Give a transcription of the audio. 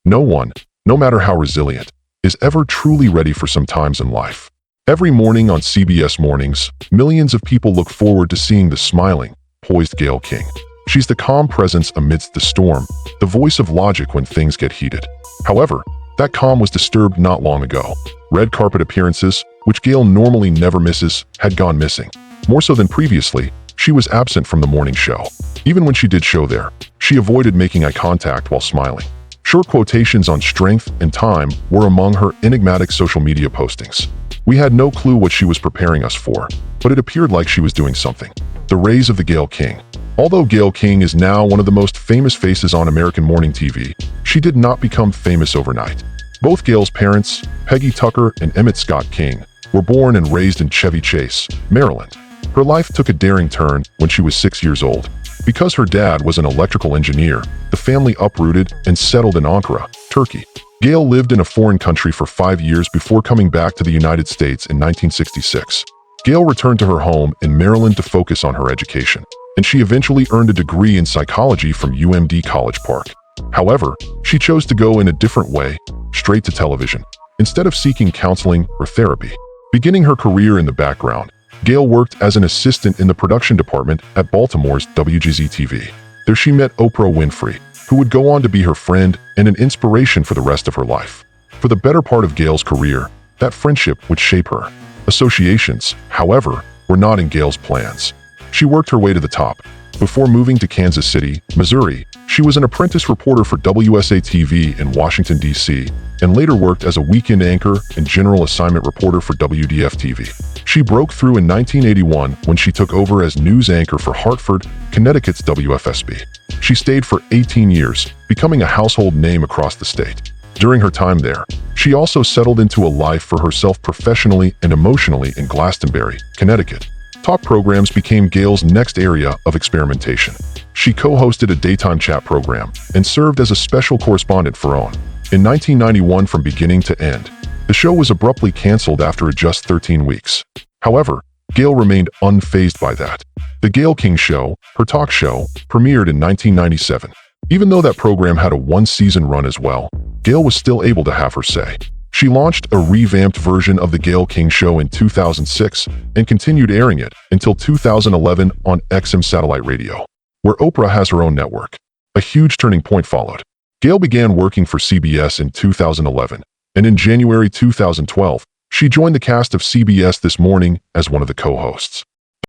No one, no matter how resilient, is ever truly ready for some times in life. Every morning on CBS Mornings, millions of people look forward to seeing the smiling, poised Gayle King. She's the calm presence amidst the storm, the voice of logic when things get heated. However, that calm was disturbed not long ago. Red carpet appearances, which Gayle normally never misses, had gone missing. More so than previously, she was absent from the morning show. Even when she did show there, she avoided making eye contact while smiling. Short quotations on strength and time were among her enigmatic social media postings. We had no clue what she was preparing us for, but it appeared like she was doing something. The rise of the Gayle King. Although Gayle King is now one of the most famous faces on American morning TV, she did not become famous overnight. Both Gayle's parents, Peggy Tucker and Emmett Scott King, were born and raised in Chevy Chase, Maryland. Her life took a daring turn when she was 6 years old. Because her dad was an electrical engineer, the family uprooted and settled in Ankara, Turkey. Gayle lived in a foreign country for 5 years before coming back to the United States in 1966. Gayle returned to her home in Maryland to focus on her education, and she eventually earned a degree in psychology from UMD College Park. However, she chose to go in a different way, straight to television, instead of seeking counseling or therapy. Beginning her career in the background, Gayle worked as an assistant in the production department at Baltimore's WGZ-TV. There she met Oprah Winfrey, who would go on to be her friend and an inspiration for the rest of her life. For the better part of Gayle's career, that friendship would shape her. Associations, however, were not in Gayle's plans. She worked her way to the top. Before moving to Kansas City, Missouri, she was an apprentice reporter for WSA-TV in Washington, D.C., and later worked as a weekend anchor and general assignment reporter for WDF-TV. She broke through in 1981 when she took over as news anchor for Hartford, Connecticut's WFSB. She stayed for 18 years, becoming a household name across the state. During her time there, she also settled into a life for herself professionally and emotionally in Glastonbury, Connecticut. Talk programs became Gayle's next area of experimentation. She co-hosted a daytime chat program and served as a special correspondent for OWN. In 1991, from beginning to end, the show was abruptly canceled after just 13 weeks. However, Gayle remained unfazed by that. The Gayle King Show, her talk show, premiered in 1997. Even though that program had a one-season run as well, Gayle was still able to have her say. She launched a revamped version of The Gayle King Show in 2006 and continued airing it until 2011 on XM satellite radio, where Oprah has her own network. A huge turning point followed. Gayle began working for CBS in 2011, and in January 2012, she joined the cast of CBS This Morning as one of the co-hosts.